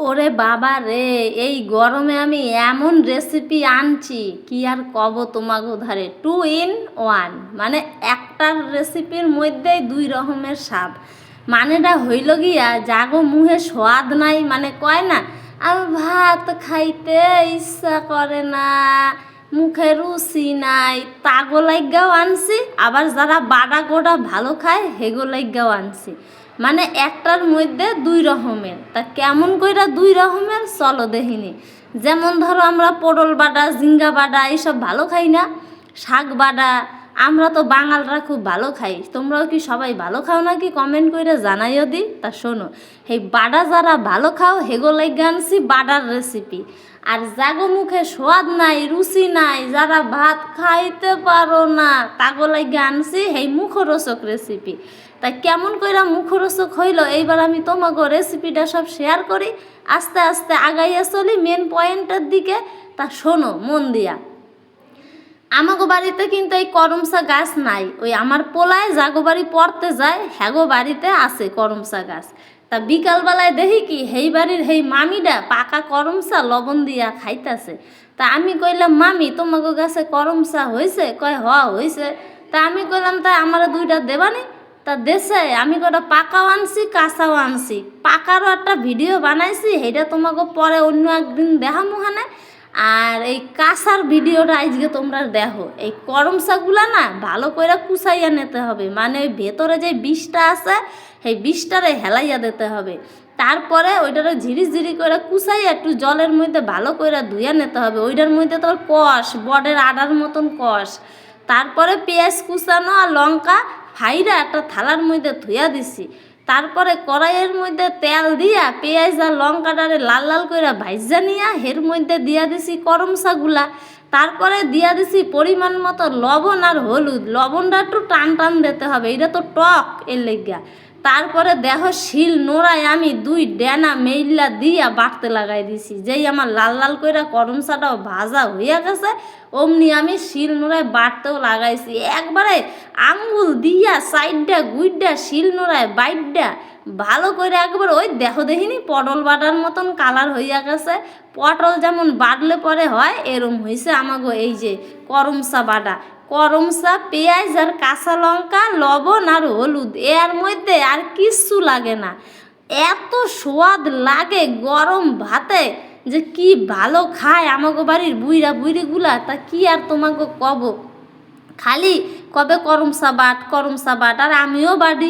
ওরে বাবা রে, এই গরমে আমি এমন রেসিপি আনছি কি আর কব তোমাকে ধারে 2 in 1, মানে একটার রেসিপির মধ্যেই 2 রকমের স্বাদ। মানেটা হইল গিয়া জাগো মুহে স্বাদ নাই, মানে কয় না আমি ভাত খাইতে ইচ্ছা করে না, মুখে রুচি নাই, তাগো লাইগাও আনছি। আবার যারা বাডা গোডা ভালো খায় হেগো লাইগাও আনছি। মানে একটার মধ্যে 2 রকমের। তা কেমন কইরা 2 রকমের চলো দেখিনি। যেমন ধরো আমরা পটল বাটা, ঝিঙ্গা বাটা এইসব ভালো খাই না, শাক বাটা আমরা তো বাঙালরা খুব ভালো খাই। তোমরাও কি সবাই ভালো খাও নাকি কমেন্ট করে জানাইও দি। তা শোনো, এই বাটা যারা ভালো খাও হেগো লাইগা আনছি বাটার রেসিপি। আর জাগো মুখে স্বাদ নাই, রুচি নাই, যারা ভাত খাইতে পারো না তাগো লাইগা আনছি এই মুখরোচক রেসিপি। তা কেমন কইরা মুখরোচক হইল এইবার আমি তোমাকে রেসিপিটা সব শেয়ার করি, আস্তে আস্তে আগাইয়া চলি মেন পয়েন্টের দিকে। তা শোনো মন দিয়া। আমাগো বাড়িতে কিন্তু এই করমচা গাছ নাই, ওই আমার পোলায় জাগো বাড়ি পড়তে যায় হ্যাগো বাড়িতে আছে করমচা গাছ। তা বিকালবেলায় দেখি কি হেই বাড়ির হেই মামিটা পাকা করমচা লবণ দিয়া খাইতেছে। তা আমি কইলাম মামি তোমাকে গাছে করমচা হয়েছে? কয় হ হয়েছে। তা আমি কইলাম তা আমার 2টা দেবানি। তা দেশে আমি কটা পাকাও আনছি কাঁচাও আনছি, পাকারও একটা ভিডিও বানাইছি, সেইটা তোমাকে পরে অন্য একদিন দেখামু হানে। আর এই কাঁচার ভিডিওটা আজকে তোমরা দেখো। এই করমচাগুলা না ভালো করে কুচাইয়া নিতে হবে, মানে ওই ভেতরে যে বিষটা আছে সেই বিষটারে হেলাইয়া দিতে হবে। তারপরে ওইটারে ঝিরি ঝিরি করে কুচাইয়া একটু জলের মধ্যে ভালো করে ধুইয়া নিতে হবে। ওইটার মধ্যে তোর কষ বডের আডার মতন কষ। তারপরে পেঁয়াজ কুচানো আর লঙ্কা ফাইরা একটা থালার মধ্যে ধুইয়া দিছি। তারপরে কড়াইয়ের মধ্যে তেল দিয়া পেঁয়াজ আর লঙ্কাটারে লাল লাল করে ভাইজা নিয়া এর মধ্যে দিয়া দিছি করমচাগুলা। তারপরে দিয়া দিছি পরিমাণ মতো লবণ আর হলুদ। লবণটা একটু টান টান দিতে হবে, এটা তো টক এর লেগা। তারপরে দেখো শিল নোড়ায় আমি 2 ডেনা মেইলা দিয়া বাটতে লাগাই দিছি। যেই আমার লাল লাল করে করমচাটাও ভাজা হইয়া গেছে অমনি আমি শিল নোড়ায় বাটতেও লাগাইছি। একবারে আঙ্গুল দিয়া সাইডটা গুইডা শিল নোড়ায় বাইডা ভালো করে একবার ওই দেখো দেখিনি পটল বাটার মতন কালার হইয়া গেছে। পটল যেমন বাটলে পরে হয় এরম হয়েছে আমাগো এই যে করমচা বাটা। করমচা পেঁয়াজ আর কাঁচা লঙ্কা লবণ আর হলুদ, এর মধ্যে আর কিচ্ছু লাগে না। এত স্বাদ লাগে গরম ভাতে যে কি ভালো খায় আমাগো বাড়ির বুইরা বুইরিগুলা। তা কি আর তোমাকে কব, খালি কবে করমচা বাট আর আমিও বাড়ি।